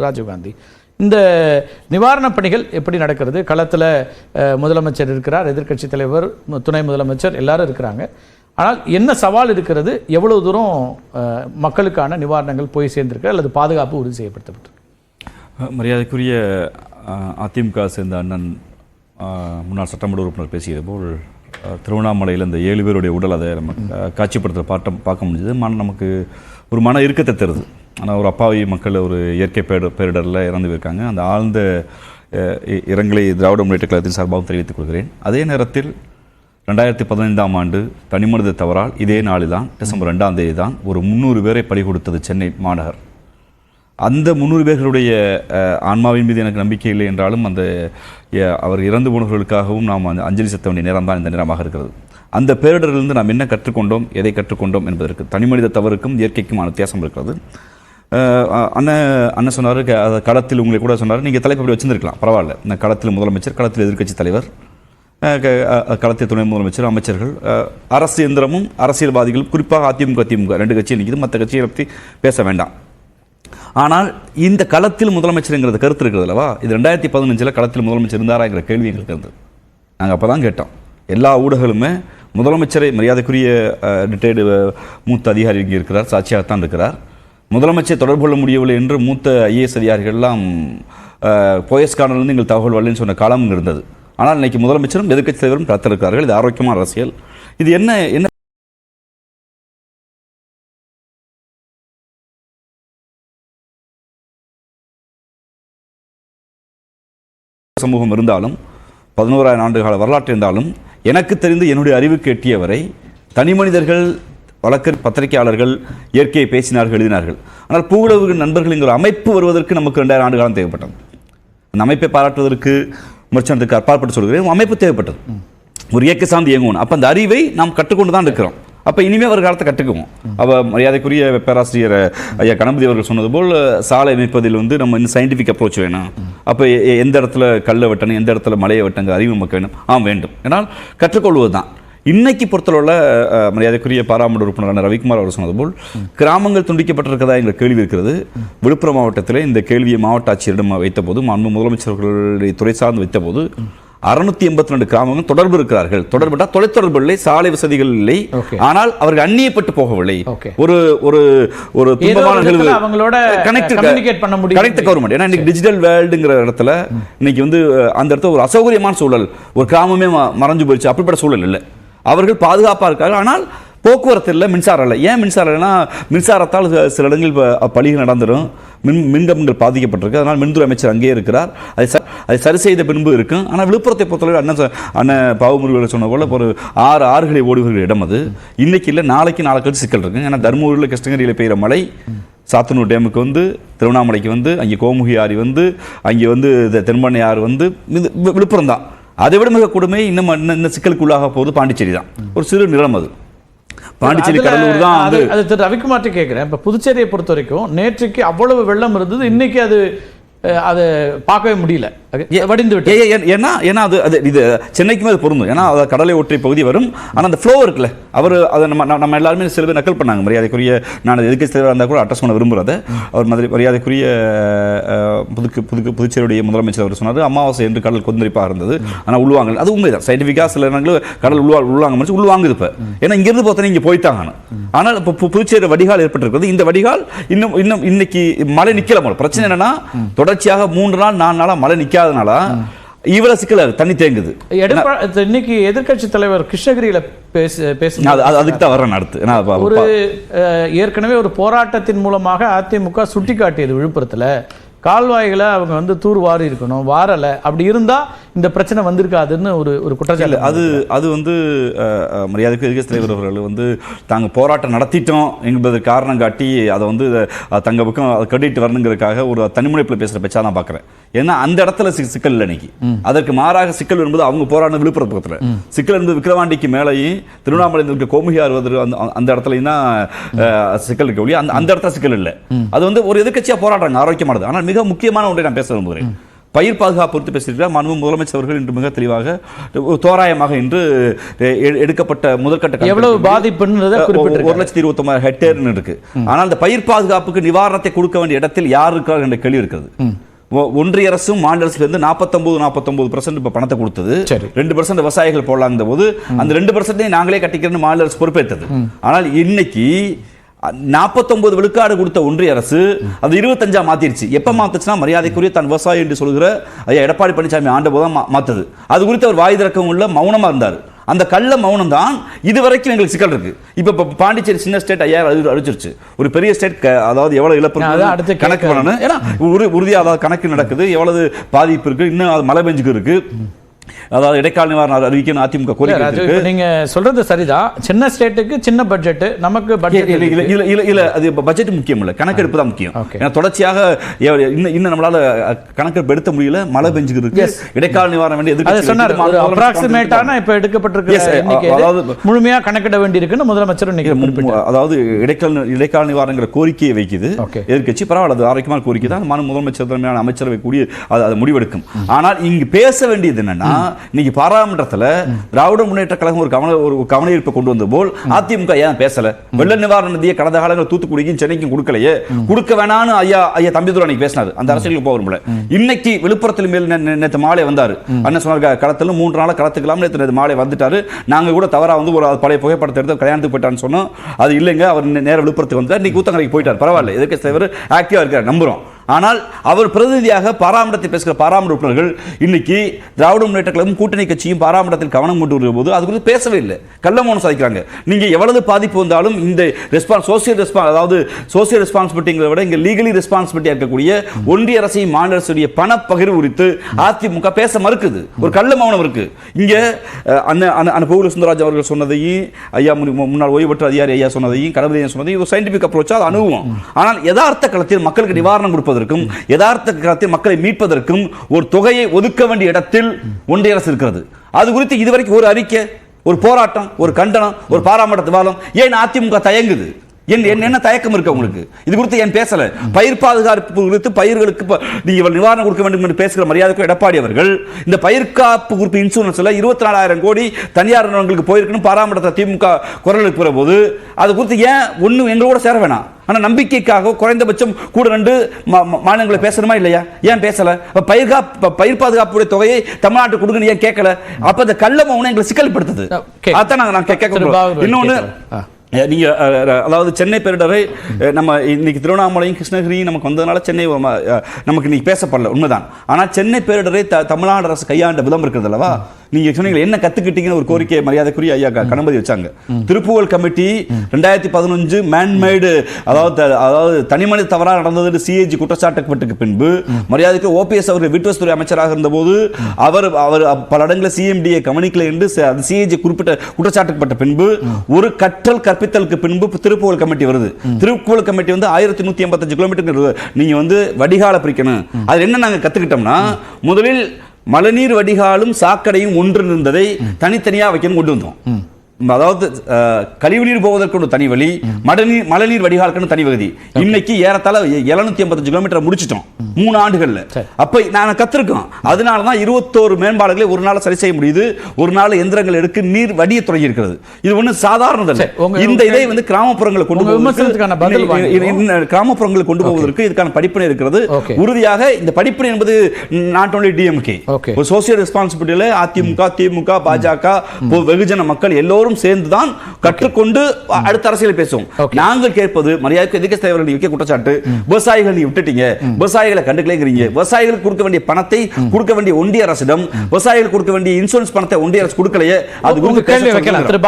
ராஜீவ்காந்தி. இந்த நிவாரணப் பணிகள் எப்படி நடக்கிறது? களத்தில் முதலமைச்சர் இருக்கிறார், எதிர்க்கட்சி தலைவர், துணை முதலமைச்சர் எல்லாரும் இருக்கிறாங்க. ஆனால் என்ன சவால் இருக்கிறது? எவ்வளவு தூரம் மக்களுக்கான நிவாரணங்கள் போய் சேர்ந்திருக்கு அல்லது பாதுகாப்பு உறுதி செய்யப்பட்டிருக்கு? மரியாதைக்குரிய அதிமுக சேர்ந்த அண்ணன் முன்னாள் சட்டமன்ற உறுப்பினர் பேசியது போல் திருவண்ணாமலையில் இந்த 7 பேருடைய உடல் அதை நம்ம காட்சிப்படுத்த பார்க்க முடிஞ்சது. நமக்கு ஒரு மன இறுக்கத்தை தருது. ஆனால் ஒரு அப்பாவி மக்கள் ஒரு இயற்கை பேரிடரில் இறந்து போயிருக்காங்க. அந்த ஆழ்ந்த இரங்கலை திராவிட முன்னேற்ற கழகத்தின் சார்பாகவும் தெரிவித்துக் கொள்கிறேன். அதே நேரத்தில் 2015ஆம் ஆண்டு தனிமனித தவறால் இதே நாளில் தான் டிசம்பர் 2ஆம் தேதி தான் ஒரு 300 பேரை பலி கொடுத்தது சென்னை மாநகர். அந்த 300 பேர்களுடைய ஆன்மாவின் மீது எனக்கு நம்பிக்கை இல்லை என்றாலும் அந்த அவர் இறந்து போனவர்களுக்காகவும் நாம் அஞ்சலி செலுத்த வேண்டிய நேரம் தான் இந்த நேரமாக இருக்கிறது. அந்த பேரிடரிலிருந்து நாம் என்ன கற்றுக்கொண்டோம், எதை கற்றுக்கொண்டோம் என்பதற்கு தனிமனித தவறுக்கும் இயற்கைக்குமான வித்தியாசம் இருக்கிறது. அண்ணன் சொன்னார், களத்தில் உங்களை கூட சொன்னார், நீங்கள் தலைப்பு அப்படி வச்சுருக்கலாம், பரவாயில்ல. இந்த களத்தில் முதலமைச்சர், களத்தில் எதிர்க்கட்சி தலைவர், களத்தில் துணை முதலமைச்சர், அமைச்சர்கள், அரசு எந்திரமும் அரசியல்வாதிகள், குறிப்பாக அதிமுக திமுக 2 கட்சி நிற்கிது, மற்ற கட்சியை பற்றி பேச வேண்டாம். ஆனால் இந்த களத்தில் முதலமைச்சருங்கிறது கருத்து இருக்கிறது அல்லவா? இது 2015 களத்தில் முதலமைச்சர் இருந்தாராங்கிற கேள்வி எங்களுக்கு இருந்தது. நாங்கள் அப்போ தான் கேட்டோம். எல்லா ஊடகங்களுமே முதலமைச்சரை, மரியாதைக்குரிய ரிட்டையர்டு மூத்த அதிகாரி இங்கே இருக்கிறார், சாட்சியாகத்தான் இருக்கிறார், முதலமைச்சரை தொடர்பு கொள்ள முடியவில்லை என்று மூத்த ஐஏஎஸ் அதிகாரிகள்லாம் போயஸ்கானிலிருந்து எங்கள் தகவல் வரலன்னு சொன்ன காலம் இருந்தது. ஆனால் இன்னைக்கு முதலமைச்சரும் எதிர்க்கட்சி தலைவரும் காத்திருக்கிறார்கள். இது ஆரோக்கியமான அரசியல். இது என்ன சமூகம் இருந்தாலும் 11,000 ஆண்டு கால வரலாற்று இருந்தாலும் எனக்கு தெரிந்து என்னுடைய அறிவுக்கு எட்டியவரை தனி மனிதர்கள், வழக்கறிஞர், பத்திரிகையாளர்கள் இயற்கையை பேசினார்கள், எழுதினார்கள். ஆனால் பூவுலகு நண்பர்கள் என்கிற அமைப்பு வருவதற்கு நமக்கு 2000 ஆண்டு காலம் தேவைப்பட்டது. அந்த அமைப்பை பாராட்டுவதற்கு விமர்சனத்துக்கு அப்பாற்பட்டு சொல்கிறேன், அமைப்பு தேவைப்பட்டது. ஒரு இயற்கை சார்ந்து இயங்குவோம். அப்போ அந்த அறிவை நாம் கற்றுக்கொண்டு தான் இருக்கிறோம். அப்போ இனிமேல் ஒரு காலத்தை கற்றுக்குவோம். மரியாதைக்குரிய பேராசிரியர் ஐயா கணபதி அவர்கள் சொன்னது போல் சாலை அமைப்பதில் நம்ம இன்னும் சயின்டிஃபிக் அப்ரோச் வேணும். அப்போ எந்த இடத்துல கல்லை வெட்டணும், எந்த இடத்துல மலையை வெட்டங்க அறிவு நமக்கு வேணும். வேண்டும். ஏன்னால் கற்றுக்கொள்வது தான். இன்னைக்கு பொறுத்தளவில் மரியாதைக்குரிய பாராளுமன்ற உறுப்பினரான ரவிக்குமார் அவர் சொன்னது போல் கிராமங்கள் துண்டிக்கப்பட்டிருக்கிறதா என்ற கேள்வி இருக்கிறது. விழுப்புரம் மாவட்டத்தில் இந்த கேள்வியை மாவட்ட ஆட்சியரிடம் வைத்தபோது, மாண்பு முதலமைச்சர்களுடைய துறை சார்ந்து வைத்தபோது 682 கிராமங்கள் தொடர்பு இருக்கிறார்கள். தொடர்புட்டால் தொலைத்தொடர்பு இல்லை, சாலை வசதிகள் இல்லை, ஆனால் அவர்கள் அந்நியப்பட்டு போகவில்லை. ஒரு ஒரு ஒரு துன்பமான கனெக்ட் கவர்மெண்ட். ஏன்னா இன்னைக்கு டிஜிட்டல் வேர்ல்டுங்கிற இடத்துல இன்னைக்கு அந்த இடத்துல ஒரு அசௌகரியமான சூழல், ஒரு கிராமமே மறைஞ்சு போயிடுச்சு. அப்படிப்பட்ட சூழல் இல்லை. அவர்கள் பாதுகாப்பாக இருக்காங்க. ஆனால் போக்குவரத்து இல்லை, மின்சாரம் இல்லை. ஏன் மின்சாரம் இல்லைன்னா மின்சாரத்தால் சில இடங்களில் பலிகள் நடந்துடும், மின்கம்பங்கள் பாதிக்கப்பட்டிருக்கு. அதனால் மின்துறை அமைச்சர் அங்கேயே இருக்கிறார். அதை சரி செய்த பின்பு இருக்கும். ஆனால் விழுப்புரத்தை பொறுத்தவரை அண்ணன் பாவமுருகர்கள் சொன்ன போல ஒரு 6 ஆறுகளை ஓடுகிற இடம் அது. இன்னைக்கு இல்லை, நாளைக்கு கழிச்சு சிக்கல் இருக்கு. ஏன்னா தர்மபுரியில் கிருஷ்ணகிரியில் பெய்கிற மழை சாத்தனூர் டேமுக்கு திருவண்ணாமலைக்கு அங்கே கோமுகி ஆறு அங்கே தென்பண்ணை ஆறு விழுப்புரம் தான். அதை விட மிக கொடுமை இன்னும் சிக்கலுக்குள்ளாக போகுது பாண்டிச்சேரி தான். ஒரு சிறு நிலம் அது. பாண்டிச்சேரி, கடலூர் தான். அது திரு ரவிக்குமார்ட்ட கேட்குறேன். இப்போ புதுச்சேரியை பொறுத்த வரைக்கும் நேற்றுக்கு அவ்வளவு வெள்ளம் இருந்தது, இன்னைக்கு அதை பார்க்கவே முடியல, வடிந்து விட்டு. ஏன்னா அது இது சென்னைக்குமே அது பொருந்தும். ஏன்னா அது கடலை ஒற்றை பகுதி வரும். ஆனால் அந்த ஃப்ளோ இருக்குல்ல, அதை நம்ம எல்லாருமே சில பேர் நக்கல் பண்ணாங்க. மரியாதைக்குரிய நான் எதிர்க்கட்சி தலைவராக இருந்தால் கூட அட்ரஸ் பண்ண விரும்புகிறத அவர் மரியாதைக்குரிய புதுச்சேரியுடைய முதலமைச்சர் அவர் சொன்னார், அமாவாசை என்று கடல் கொந்தளிப்பாக இருந்தது. ஆனால் உள்வாங்க, அது உண்மைதான். சயின்டிஃபிக்காக சில இடங்கள் கடல் உள்வாங்க உள்வாங்குது. இப்போ ஏன்னா இங்கிருந்து பார்த்தா இங்கே போய்த்தாங்க. ஆனால் இப்போ புதுச்சேரி வடிகால் ஏற்பட்டிருக்கிறது. இந்த வடிகால் இன்னும் இன்னைக்கு மழை நிற்கல. பிரச்சனை என்னன்னா தொடர்ச்சியாக 3 நாள் 4 நாளாக மழை நிற்காதனால இவ்வளவு சிக்கல், தண்ணி தேங்குது. இன்னைக்கு எதிர்க்கட்சி தலைவர் கிருஷ்ணகிரியில அதுக்கு தான் வரேன் அடுத்து. ஒரு ஏற்கனவே ஒரு போராட்டத்தின் மூலமாக அதிமுக சுட்டிக்காட்டியது, விழுப்புரத்துல கால்வாய்களை அவங்க தூர் வாரி இருக்கணும், வாரலை. அப்படி இருந்தா இந்த பிரச்சனை வந்திருக்காதுன்னு ஒரு குற்றச்சாட்டு. அது மரியாதைக்கு எதிர்க்கட்சி தலைவர் அவர்கள் தாங்க போராட்டம் நடத்திட்டோம் என்பதற்கு காரணம் காட்டி அதை தங்க பக்கம் கட்டிட்டு வரணுங்கிறதுக்காக ஒரு தனிமுனைப்பில் பேசுற பேச்சா நான் பார்க்குறேன். ஏன்னா அந்த இடத்துல சிக்கல் இல்லை இன்னைக்கு. அதற்கு மாறாக சிக்கல் என்பது அவங்க போராடின விழுப்புரம் பக்கத்தில் சிக்கல் என்பது விக்கிரவாண்டிக்கு மேலேயும் திருவண்ணாமலையில் இருக்க கோமுகியார் அந்த இடத்துலையும் தான் சிக்கல் இருக்க ஒழிய அந்த இடத்துல சிக்கல் இல்லை. அது ஒரு எதிர்க்கட்சியாக போராடுறாங்க, ஆரோக்கியமானது. ஆனால் மிக முக்கியமான ஒன்றை நான் பேச விரும்புகிறேன். பயிர் பாதுகாப்பு குறித்து பேசியிருக்கிறார். மாண்பு முதலமைச்சர் அவர்கள் இன்று மிக தெளிவாக தோராயமாக இன்று எடுக்கப்பட்ட முதற்கட்ட எவ்வளவு பாதிப்புன்றதை குறிப்பிட்டிருக்காரு. 1,29,000 ஹெக்டேர்னு இருக்கு. ஆனால் அந்த பயிர் பாதுகாப்புக்கு நிவாரணத்தை கொடுக்க வேண்டிய இடத்தில் யார் இருக்கிறார் என்ற கேள்வி இருக்கிறது. ஒன்றிய அரசும் மாநில அரசுலேருந்து 49% இப்போ பணத்தை கொடுத்தது. 2% விவசாயிகள் போடலாங்க போது அந்த 2% நாங்களே கட்டிக்கிறேன்னு மாநில அரசு பொறுப்பேற்றது. ஆனால் இன்னைக்கு 49 விழுக்காடு கொடுத்த ஒன்றிய அரசு அது 25 மாத்திருச்சு. எப்ப மாத்துச்சுன்னா மரியாதைக்குரிய தன் விவசாயி என்று சொல்கிற ஐயா எடப்பாடி பழனிசாமி ஆண்ட போதுதான் மாத்தது. அது குறித்து அவர் வாய் திறக்கவும் இல்லை, மௌனமா இருந்தார். அந்த கள்ள மௌனம் தான் இதுவரைக்கும் எங்களுக்கு சிக்கல் இருக்கு. இப்ப பாண்டிச்சேரி சின்ன ஸ்டேட் 5000 அடிச்சிருச்சு. ஒரு பெரிய ஸ்டேட் அதாவது எவ்வளவு இழப்பு கணக்கு பண்ணணும். ஏன்னா உறுதியாக அதாவது கணக்கு நடக்குது, எவ்வளவு பாதிப்பு இருக்கு, இன்னும் அது மழை பெஞ்சுக்கு இருக்கு. அதாவது இடைக்கால நிவாரணம் அறிவிக்கணும் அதிமுக கோரிக்கை. நீங்க சொல்றது சரிதான். சின்ன ஸ்டேட்டுக்கு சின்ன பட்ஜெட், நமக்கு பட்ஜெட் இல்ல அது பட்ஜெட் முக்கியம் இல்ல, கணக்கெடுப்பு தான் முக்கியம். ஏன்னா தொடர்ச்சியாக இன்னும் நம்மளால கணக்கெடுப்பு எடுத்த முடியல, மழை பெஞ்சுக்கு இருக்கு, இடைக்கால நிவாரணம் வேண்டிய அப்ராக்சிமேட்டான இப்ப எடுக்கப்பட்டிருக்கு. அதாவது முழுமையா கணக்கிட வேண்டி இருக்குன்னு முதலமைச்சர் அதாவது இடைக்கால நிவாரணங்கிற கோரிக்கையை வைக்குது எதிர்க்கட்சி. பரவாயில்ல, அது ஆரோக்கியமான கோரிக்கை தான். முதலமைச்சர் தலைமையான அமைச்சரவை கூடிய அதை முடிவெடுக்கும். ஆனால் இங்கு பேச வேண்டியது என்னன்னா, இன்னைக்கு பாராளுமன்றத்தில் திராவிட முன்னேற்ற கழகம் ஒரு கவனஈர்ப்பை கொண்டு வந்த போல் அதிமுக ஏன் பேசல? வெள்ள நிவாரண நிதியை கடந்த காலங்களில் தூத்துக்குடிக்கும் சென்னைக்கும் கொடுக்கலையே, கொடுக்க வேணான்னு ஐயா தம்பிதுரை அன்னைக்கு பேசினார். அந்த அரசியலுக்கு போக முடியல. இன்னைக்கு விழுப்புரத்தில் மேல் நேற்று மாலை வந்தாரு. அண்ணன் சொன்னார் களத்தில் 3 நாள் களத்துக்கலாம். நேற்று மாலை வந்துட்டாரு. நாங்க கூட தவறா வந்து ஒரு பழைய புகைப்படத்தை எடுத்து கல்யாணத்துக்கு போயிட்டான்னு சொன்னோம். அது இல்லைங்க, அவர் நேர விழுப்புரத்துக்கு வந்தார். இன்னைக்கு ஊத்தங்கரைக்கு போயிட்டார். பரவாயில்ல, எதிர்க்கட்சி தலைவர் ஆக்டிவா இருக்கார், நம்புறோம். ஆனால் அவர் பிரதிநிதியாக பாராளுமன்றத்தில் பேசுகிற பாராளுமன்ற உறுப்பினர்கள் இன்னைக்கு திராவிட முன்னேற்ற கழகம் கூட்டணி கட்சியும் பாராளுமன்றத்தில் கவனம் கொண்டு வருகிற போது அது குறித்து பேசவே இல்லை, கள்ள மௌனம் சாதிக்கிறாங்க. நீங்க எவ்வளவு பாதிப்பு வந்தாலும் இந்த சோசியல் ரெஸ்பான்சிபிலிட்டிங்கிறத விட இங்க லீகலி ரெஸ்பான்சிபிலிட்டியா இருக்கக்கூடிய ஒன்றிய அரசையும் மாநில அரசுடைய பணப்பகிர்வு குறித்து அதிமுக பேச மறுக்குது. ஒரு கள்ள மௌனம் இருக்கு. இங்க அண்ணன் கோகுல சுந்தரராஜ் அவர்கள் சொன்னதையும் ஐயா முன்னாள் ஓய்வு பெற்ற அதிகாரி ஐயா சொன்னதையும் கடவுளையும் சொன்னதையும் ஒரு சயின்டிபிக் அப்ரோச்சா அது அணுகுவோம். ஆனால் யதார்த்த களத்தில் மக்களுக்கு நிவாரணம் கொடுப்பது, யதார்த்த காலத்தில் மக்களை மீட்பதற்கும் ஒரு தொகையை ஒதுக்க வேண்டிய இடத்தில் ஒன்றிய அரசு இருக்கிறது. அது குறித்து இதுவரைக்கும் ஒரு அறிக்கை, ஒரு போராட்டம், ஒரு கண்டனம், ஒரு பாராளுமன்ற விவாதம் ஏன் அதிமுக தயங்குது? என்ன தயக்கம் இருக்கு உங்களுக்கு? இது குறித்து ஏன் பேசல? பயிர் பாதுகாப்பு குறித்து பயிர்களுக்கு நீங்க நிவாரணம் கொடுக்க வேண்டும் என்று பேசுகிற மரியாதைக்கு எடப்பாடி அவர்கள் இந்த பயிர் காப்பு குறிப்பு இன்சூரன்ஸ்ல 24,000 கோடி தனியார் நிறுவனங்களுக்கு போயிருக்கணும் பாராளுமன்றத்தில் திமுக குரல் எழுப்புற போது அது குறித்து ஏன் ஒன்னும் எங்களோட சேர வேணாம்? ஆனா நம்பிக்கைக்காக குறைந்தபட்சம் கூட 2 மாநிலங்களை பேசணுமா இல்லையா? ஏன் பேசல? பயிர் பாதுகாப்புடைய தொகையை தமிழ்நாட்டுக்கு கொடுக்கணும் ஏன் கேட்கல? அப்ப அந்த கள்ள மௌனம் எங்களை சிக்கல்படுத்துது. அதான் நான் கேட்க. இன்னொன்னு, நீங்க அதாவது சென்னை பேரிடரை நம்ம இன்னைக்கு திருவண்ணாமலையும் கிருஷ்ணகிரியும் நமக்கு வந்ததுனால சென்னை நமக்கு இன்னைக்கு பேசப்படல, உண்மைதான். ஆனால் சென்னை பேரிடரை தமிழ்நாடு அரசு கையாண்ட விதம் இருக்கிறது அல்லவா? நீங்க சொன்னீங்க என்ன கத்துக்கிட்டீங்கன்னு ஒரு கோரிக்கை மரியாதைக்குரிய ஐயா கணபதி வச்சாங்க. திருப்புகழ் கமிட்டி 2015 மேன்மேடு அதாவது தனிமனித தவறாக நடந்தது சிஏஜி குற்றச்சாட்டுக்கு பின்பு மரியாதைக்கு ஓபிஎஸ் அவர்கள் வீட்டுவசத்துறை அமைச்சராக இருந்தபோது அவர் பல இடங்களில் சிஎம்டியை கவனிக்கல என்று சிஏஜி குறிப்பிட்ட குற்றச்சாட்டுப்பட்ட பின்பு ஒரு கற்றல் கற்பித்தலுக்கு பின்பு திருப்புகழ் கமிட்டி வருது. திருப்புகழ் கமிட்டி வந்து 1185 கிலோமீட்டர் நீங்க வந்து வடிகால பிரிக்கணும். அது என்ன நாங்க கத்துக்கிட்டோம்னா, முதலில் மழைநீர் வடிகாலும் சாக்கடையும் ஒன்று இருந்ததை தனித்தனியா வைக்கணும் கொண்டு வந்தோம். அதாவது கழிவுநீர் போவதற்கு ஒரு தனி வழி, மழைநீர் வடிகாலுக்கு தனி வகதி. இன்னைக்கு ஏறத்தாழ 785 கிலோமீட்டர் முடிச்சிட்டோம் 3 ஆண்டுகள்ல. அப்ப நாங்க கத்திருக்கோம். அதனாலதான் 21 மேம்பாடுகளை ஒரு நாள் சரி செய்ய முடியுது. ஒரு நாள் எந்திரங்கள் எடுக்க நீர் வடிய தொடங்கி இருக்கிறது. இது ஒண்ணு சாதாரண. இந்த இதை வந்து கிராமப்புறங்களை கொண்டு போவதற்கு இதுக்கான படிப்பினை இருக்கிறது. உறுதியாக இந்த படிப்பினை என்பது நாட் ஒன்லி டிஎம்கே, சோசியல் ரெஸ்பான்சிபிலிட்டியில அதிமுக, திமுக, பாஜக, வெகுஜன மக்கள் எல்லோரும் சேர்ந்துதான் கற்றுக்கொண்டு அடுத்த அரசியல் பேசுவோம். நாங்கள் கேட்பது மரியாதைக்கு எதிர்க்கட்சி தலைவர்கள் வைக்க குற்றச்சாட்டு, விவசாயிகள் நீ விட்டுட்டீங்க, விவசாயிகளை கண்டுக்கலைங்கிறீங்க. விவசாயிகளுக்கு கொடுக்க வேண்டிய பணத்தை கொடுக்க வேண்டிய ஒன்றிய அரசிடம், விவசாயிகளுக்கு கொடுக்க வேண்டிய இன்சூரன்ஸ் பணத்தை ஒன்றிய அரசு கொடுக்கலையே. அது